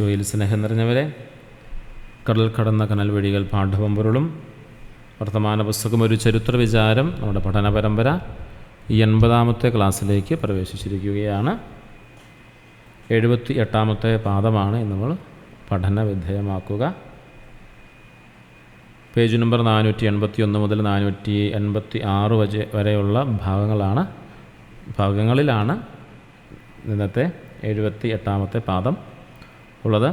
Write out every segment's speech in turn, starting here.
ഈശോയിൽ സ്നേഹം നിറഞ്ഞവരെ, കടൽ കടന്ന കനൽ വഴികൾ പാഠപമ്പൊരുളും വർത്തമാന പുസ്തകം ഒരു ചരിത്ര വിചാരം നമ്മുടെ പഠന പരമ്പര 80ാമത്തെ ക്ലാസ്സിലേക്ക് പ്രവേശിച്ചിരിക്കുകയാണ്. 78ാമത്തെ പാഠമാണ് നമ്മൾ പഠന വിധേയമാക്കുക. പേജ് നമ്പർ 481 മുതൽ 486 വരെയുള്ള ഭാഗങ്ങളിലാണ് ഇന്നത്തെ 78ാമത്തെ പാഠം ഉള്ളത്.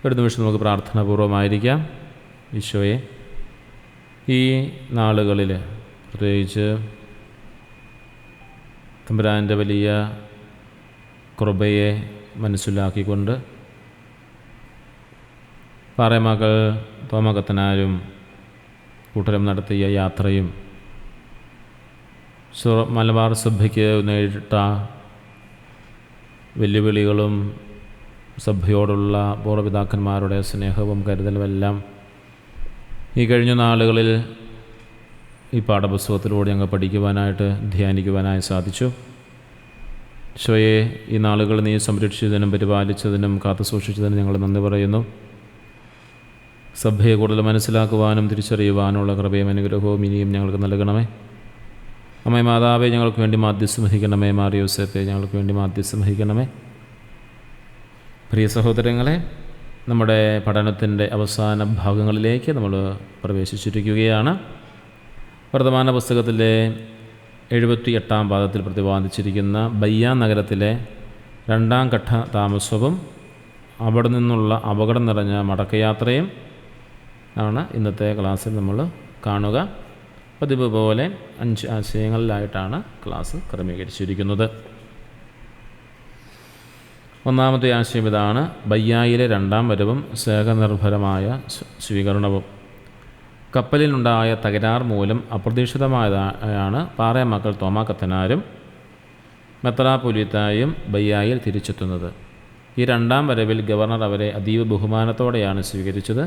ഒരു നിമിഷം നമുക്ക് പ്രാർത്ഥനാപൂർവമായിരിക്കാം. ഈശോയെ, ഈ നാളുകളിൽ പ്രത്യേകിച്ച് തമ്പുരാൻ്റെ വലിയ കൃപയെ മനസ്സിലാക്കിക്കൊണ്ട് പാറേമക്കൾ തോമകത്തനാരും കൂട്ടരും നടത്തിയ യാത്രയും മലബാർ സഭയ്ക്ക് നേരിട്ട വെല്ലുവിളികളും സഭയോടുള്ള പൂർവ്വപിതാക്കന്മാരുടെ സ്നേഹവും കരുതലുമെല്ലാം ഈ കഴിഞ്ഞ നാളുകളിൽ ഈ പാഠപുസ്തകത്തിലൂടെ ഞങ്ങൾ പഠിക്കുവാനായിട്ട് ധ്യാനിക്കുവാനായി സാധിച്ചു. ഈശോയെ, ഈ നാളുകൾ നീ സംരക്ഷിച്ചതിനും പരിപാലിച്ചതിനും കാത്തുസൂക്ഷിച്ചതിനും ഞങ്ങൾ നന്ദി പറയുന്നു. സഭയെ കൂടുതൽ മനസ്സിലാക്കുവാനും തിരിച്ചറിയുവാനുള്ള കൃപയും അനുഗ്രഹവും ഇനിയും ഞങ്ങൾക്ക് നൽകണമേ. അമ്മേ മാതാവേ, ഞങ്ങൾക്ക് വേണ്ടി മാധ്യസ്ഥം വഹിക്കണമേ. മാറിയോസേപ്പെ, ഞങ്ങൾക്ക് വേണ്ടി മാധ്യസ്ഥം വഹിക്കണമേ. പ്രിയ സഹോദരങ്ങളെ, നമ്മുടെ പഠനത്തിൻ്റെ അവസാന ഭാഗങ്ങളിലേക്ക് നമ്മൾ പ്രവേശിച്ചിരിക്കുകയാണ്. വർത്തമാന പുസ്തകത്തിലെ 78ാം പാഠത്തിൽ പ്രതിപാദിച്ചിരിക്കുന്ന ബയ്യ നഗരത്തിലെ 2ാം ഘട്ട താമസവും അവിടെ നിന്നുള്ള അപകടം നിറഞ്ഞ മടക്കയാത്രയും ആണ് ഇന്നത്തെ ക്ലാസ്സിൽ നമ്മൾ കാണുക. പതിവ് പോലെ 5 ആശയങ്ങളിലായിട്ടാണ് ക്ലാസ് ക്രമീകരിച്ചിരിക്കുന്നത്. ഒന്നാമത്തെ ആശയം ഇതാണ്: ബയ്യായിലെ 2ാം വരവും സ്നേഹനിർഭരമായ സ്വീകരണവും. കപ്പലിനുണ്ടായ തകരാർ മൂലം അപ്രതീക്ഷിതമായാണ് പാറേമക്കൾ തോമാക്കത്തനാരും മെത്രാപ്പൊലീത്തായും ബയ്യായിൽ തിരിച്ചെത്തുന്നത്. ഈ 2ാം വരവിൽ ഗവർണർ അവരെ അതീവ ബഹുമാനത്തോടെയാണ് സ്വീകരിച്ചത്.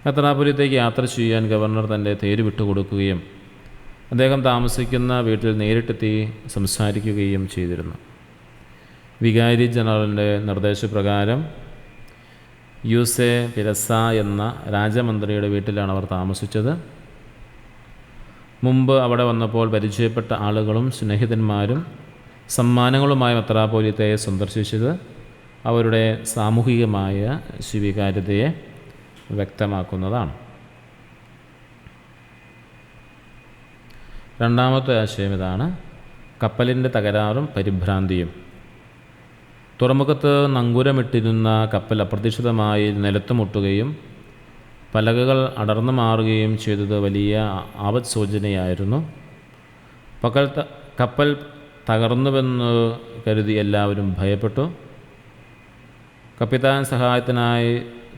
മെത്രാപ്പൊലീത്തയ്ക്ക് യാത്ര ചെയ്യാൻ ഗവർണർ തൻ്റെ തേര് വിട്ടുകൊടുക്കുകയും അദ്ദേഹം താമസിക്കുന്ന വീട്ടിൽ നേരിട്ടെത്തി സംസാരിക്കുകയും ചെയ്തിരുന്നു. വികാരി ജനറലിൻ്റെ നിർദ്ദേശപ്രകാരം യൂസെ പിരസ എന്ന രാജമന്ത്രിയുടെ വീട്ടിലാണ് അവർ താമസിച്ചത്. മുമ്പ് അവിടെ വന്നപ്പോൾ പരിചയപ്പെട്ട ആളുകളും സ്നേഹിതന്മാരും സമ്മാനങ്ങളുമായ മെത്രാപ്പൊലീത്തയെ സന്ദർശിച്ചത് അവരുടെ സാമൂഹികമായ സ്വീകാര്യതയെ വ്യക്തമാക്കുന്നതാണ്. രണ്ടാമത്തെ ആശയം ഇതാണ്: കപ്പലിൻ്റെ തകരാറും പരിഭ്രാന്തിയും. തുറമുഖത്ത് നങ്കൂരമിട്ടിരുന്ന കപ്പൽ അപ്രതീക്ഷിതമായി നിലത്ത് മുട്ടുകയും പലകകൾ അടർന്നു മാറുകയും ചെയ്തത് വലിയ ആപത് സൂചനയായിരുന്നു. കപ്പൽ തകർന്നുവെന്ന് കരുതി എല്ലാവരും ഭയപ്പെട്ടു. കപ്പിത്താൻ സഹായത്തിനായി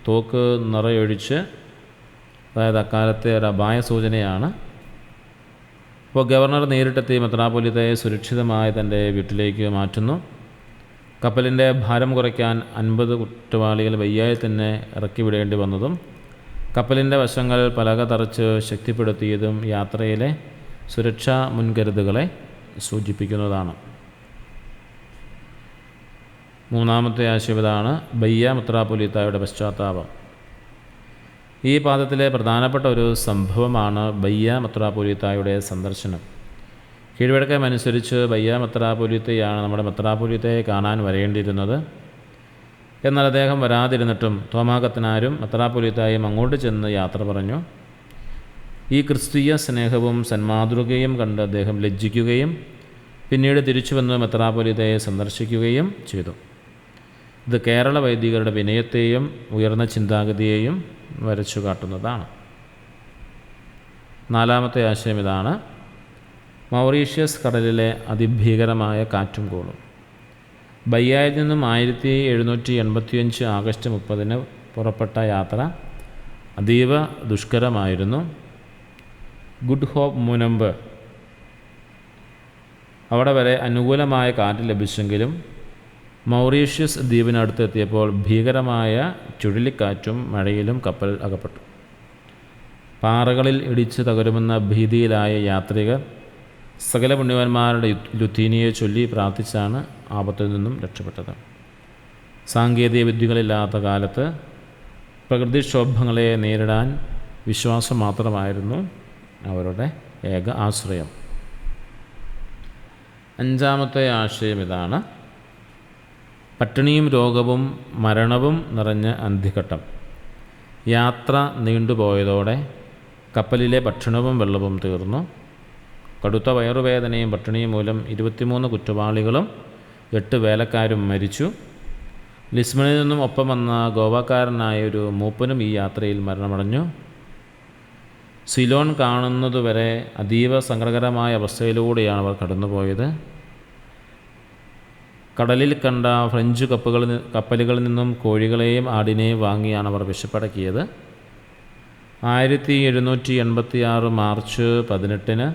തോക്ക് നിറയൊഴിച്ച്, അതായത് അക്കാലത്തെ ഒരു അപായ സൂചനയാണ്. അപ്പോൾ ഗവർണർ നേരിട്ടെത്തി മെത്രാപ്പൊലീത്തയെ സുരക്ഷിതമായി തൻ്റെ വീട്ടിലേക്ക് മാറ്റുന്നു. കപ്പലിൻ്റെ ഭാരം കുറയ്ക്കാൻ 50 കുറ്റവാളികൾ ബയ്യായിൽ തന്നെ ഇറക്കി വിടേണ്ടി വന്നതും കപ്പലിൻ്റെ വശങ്ങൾ പലക തറച്ച് ശക്തിപ്പെടുത്തിയതും യാത്രയിലെ സുരക്ഷാ മുൻകരുതലുകളെ സൂചിപ്പിക്കുന്നതാണ്. മൂന്നാമത്തെ ആശയം ഇതാണ്: ബയ്യ മെത്രാപ്പൊലീത്തായുടെ പശ്ചാത്താപം. ഈ പാഠത്തിലെ പ്രധാനപ്പെട്ട ഒരു സംഭവമാണ് ബയ്യ മെത്രാപ്പൊലീത്തായുടെ സന്ദർശനം. കീഴ്വഴക്കമനുസരിച്ച് ബയ്യ മെത്രാപ്പൊലീത്തയാണ് നമ്മുടെ മെത്രാപ്പൊലീത്തയെ കാണാൻ വരേണ്ടിയിരുന്നത്. എന്നാൽ അദ്ദേഹം വരാതിരുന്നിട്ടും തോമാക്കത്തനാരും മെത്രാപ്പൊലീത്തായും അങ്ങോട്ട് ചെന്ന് യാത്ര പറഞ്ഞു. ഈ ക്രിസ്തീയ സ്നേഹവും സന്മാതൃകയും കണ്ട് അദ്ദേഹം ലജ്ജിക്കുകയും പിന്നീട് തിരിച്ചു വന്ന് മെത്രാപ്പൊലീത്തയെ സന്ദർശിക്കുകയും ചെയ്തു. ഇത് കേരള വൈദികരുടെ വിനയത്തെയും ഉയർന്ന ചിന്താഗതിയെയും വരച്ചു കാട്ടുന്നതാണ്. നാലാമത്തെ ആശയം ഇതാണ്: മൗറീഷ്യസ് കടലിലെ അതിഭീകരമായ കാറ്റും കോളും. ബയ്യായിൽ നിന്നും 1785 ആഗസ്റ്റ് 30 പുറപ്പെട്ട യാത്ര അതീവ ദുഷ്കരമായിരുന്നു. ഗുഡ് ഹോപ്പ് മുനമ്പ് അവിടെ വരെ അനുകൂലമായ കാറ്റ് ലഭിച്ചെങ്കിലും മൗറീഷ്യസ് ദ്വീപിനടുത്തെത്തിയപ്പോൾ ഭീകരമായ ചുഴലിക്കാറ്റും മഴയിലും കപ്പൽ അകപ്പെട്ടു. പാറകളിൽ ഇടിച്ച് തകരുമെന്ന ഭീതിയിലായ യാത്രികർ സകല പുണ്യവാന്മാരുടെ ലുത്തീനിയെ ചൊല്ലി പ്രാർത്ഥിച്ചാണ് ആപത്തിൽ നിന്നും രക്ഷപ്പെട്ടത്. സാങ്കേതിക വിദ്യകളില്ലാത്ത കാലത്ത് പ്രകൃതിക്ഷോഭങ്ങളെ നേരിടാൻ വിശ്വാസം മാത്രമായിരുന്നു അവരുടെ ഏക ആശ്രയം. അഞ്ചാമത്തെ ആശയം ഇതാണ്: പട്ടിണിയും രോഗവും മരണവും നിറഞ്ഞ അന്ത്യഘട്ടം. യാത്ര നീണ്ടുപോയതോടെ കപ്പലിലെ ഭക്ഷണവും വെള്ളവും തീർന്നു. കടുത്ത വയറുവേദനയും പട്ടിണിയും മൂലം 23 കുറ്റവാളികളും 8 വേലക്കാരും മരിച്ചു. ലിസ്ബണിൽ നിന്നും ഒപ്പം വന്ന ഗോവക്കാരനായ ഒരു മൂപ്പനും ഈ യാത്രയിൽ മരണമടഞ്ഞു. സിലോൺ കാണുന്നതുവരെ അതീവ സങ്കടകരമായ അവസ്ഥയിലൂടെയാണ് അവർ കടന്നുപോയത്. കടലിൽ കണ്ട ഫ്രഞ്ച് കപ്പലുകളിൽ നിന്നും കോഴികളെയും ആടിനെയും വാങ്ങിയാണ് അവർ വിശപ്പടക്കിയത്. 1786 മാർച്ച് 18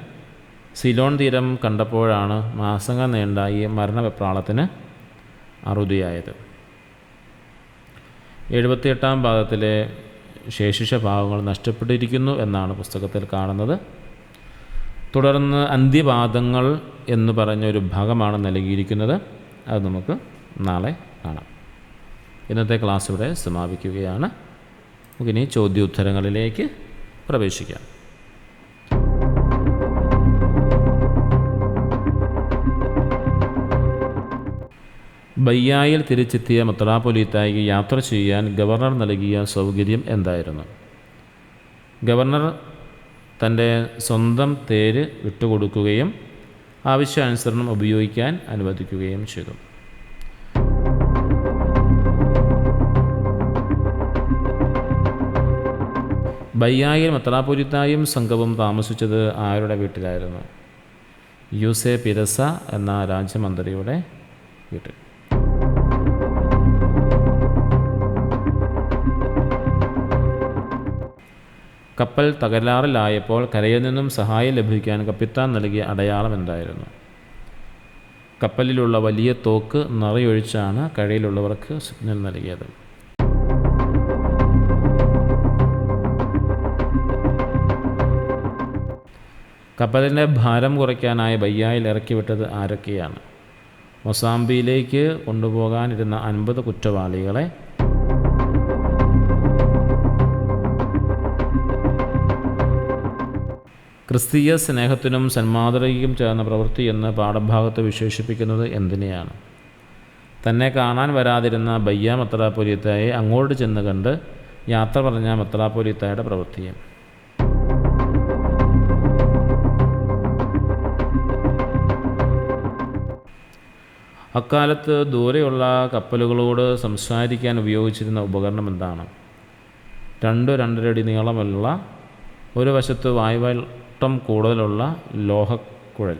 സിലോൺ തീരം കണ്ടപ്പോഴാണ് മാസങ്ങൾ നീണ്ട ഈ മരണവെപ്രാളത്തിന് അറുതിയായത്. 78-ാം ഭാഗത്തിലെ ശേഷിച്ച ഭാഗങ്ങൾ നഷ്ടപ്പെട്ടിരിക്കുന്നു എന്നാണ് പുസ്തകത്തിൽ കാണുന്നത്. തുടർന്ന് അന്ത്യപാദങ്ങൾ എന്ന് പറഞ്ഞൊരു ഭാഗമാണ് നൽകിയിരിക്കുന്നത്. അത് നമുക്ക് നാളെ കാണാം. ഇന്നത്തെ ക്ലാസ് ഇവിടെ സമാപിക്കുകയാണ്. നമുക്കിനി ചോദ്യോത്തരങ്ങളിലേക്ക് പ്രവേശിക്കാം. ബയ്യായിൽ തിരിച്ചെത്തിയ മെത്രാപ്പൊലീത്തായ്ക്ക് യാത്ര ചെയ്യാൻ ഗവർണർ നൽകിയ സൗകര്യം എന്തായിരുന്നു? ഗവർണർ തൻ്റെ സ്വന്തം തേര് വിട്ടുകൊടുക്കുകയും ആവശ്യാനുസരണം ഉപയോഗിക്കാൻ അനുവദിക്കുകയും ചെയ്തു. ബയ്യായിൽ മെത്രാപ്പൊലീത്തായും സംഘവും താമസിച്ചത് ആരുടെ വീട്ടിലായിരുന്നു? യൂസെ പിരസ എന്ന രാജ്യമന്ത്രിയുടെ വീട്ടിൽ. കപ്പൽ തകരാറിലായപ്പോൾ കരയിൽ നിന്നും സഹായം ലഭിക്കാൻ കപ്പിത്താൻ നൽകിയ അടയാളം എന്തായിരുന്നു? കപ്പലിലുള്ള വലിയ തോക്ക് നിറയൊഴിച്ചാണ് കരയിലുള്ളവർക്ക് സിഗ്നൽ നൽകിയത്. കപ്പലിൻ്റെ ഭാരം കുറയ്ക്കാനായി ബയ്യായിൽ ഇറക്കിവിട്ടത് ആരൊക്കെയാണ്? മൊസാംബിയിലേക്ക് കൊണ്ടുപോകാനിരുന്ന 50 കുറ്റവാളികളെ, ക്രിസ്തീയ സ്നേഹത്തിനും സന്മാതൃകയ്ക്കും ചേർന്ന പ്രവൃത്തി എന്ന് പാഠഭാഗത്ത് വിശേഷിപ്പിക്കുന്നത് എന്തിനെയാണ്? തന്നെ കാണാൻ വരാതിരുന്ന ബയ്യ മെത്രാപ്പൊലീത്തായെ അങ്ങോട്ട് ചെന്ന് കണ്ട് യാത്ര പറഞ്ഞ മെത്രാപ്പൊലീത്തായുടെ പ്രവൃത്തിയെ. അക്കാലത്ത് ദൂരെയുള്ള കപ്പലുകളോട് സംസാരിക്കാൻ ഉപയോഗിച്ചിരുന്ന ഉപകരണം എന്താണ്? 2-2.5 അടി നീളമുള്ള, ഒരു വശത്ത് വായുവട്ടം കൂടുതലുള്ള ലോഹക്കുഴൽ.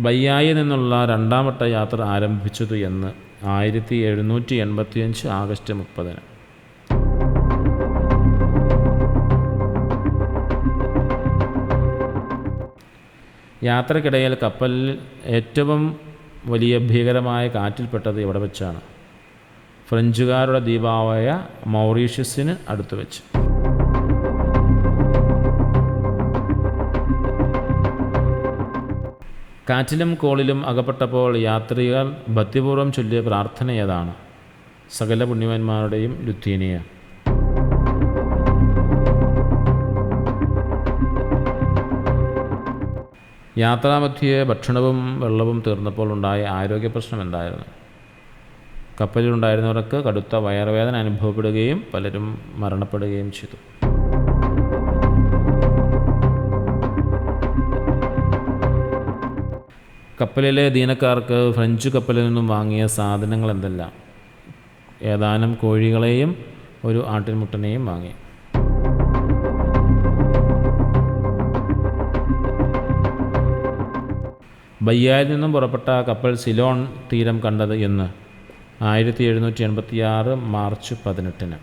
ബയ്യായിൽ നിന്നുള്ള 2ാം വട്ട യാത്ര ആരംഭിച്ചത് എന്ന്? 1785 ആഗസ്റ്റ് 30. യാത്രക്കിടയിൽ കപ്പലിൽ ഏറ്റവും വലിയ ഭീകരമായ കാറ്റിൽപ്പെട്ടത് എവിടെ വെച്ചാണ്? ഫ്രഞ്ചുകാരുടെ ദ്വീപായ മൗറീഷ്യസിന് അടുത്ത് വെച്ച്. കാറ്റിലും കോളിലും അകപ്പെട്ടപ്പോൾ യാത്രികർ ഭക്തിപൂർവ്വം ചൊല്ലിയ പ്രാർത്ഥന ഏതാണ്? സകല പുണ്യവാന്മാരുടെയും ലുത്തീനിയ. യാത്രാമധ്യേ ഭക്ഷണവും വെള്ളവും തീർന്നപ്പോൾ ഉണ്ടായ ആരോഗ്യ പ്രശ്നം എന്തായിരുന്നു? കപ്പലിലുണ്ടായിരുന്നവർക്ക് കടുത്ത വയറുവേദന അനുഭവപ്പെടുകയും പലരും മരണപ്പെടുകയും ചെയ്തു. കപ്പലിലെ ദീനക്കാർക്ക് ഫ്രഞ്ച് കപ്പലിൽ നിന്നും വാങ്ങിയ സാധനങ്ങൾ എന്തെല്ലാം? ഏതാനും കോഴികളെയും ഒരു ആട്ടിൻമുട്ടനെയും വാങ്ങി. ബയ്യായിൽ നിന്നും പുറപ്പെട്ട കപ്പൽ സിലോൺ തീരം കണ്ടത് എന്ന്? 1786 മാർച്ച് 18.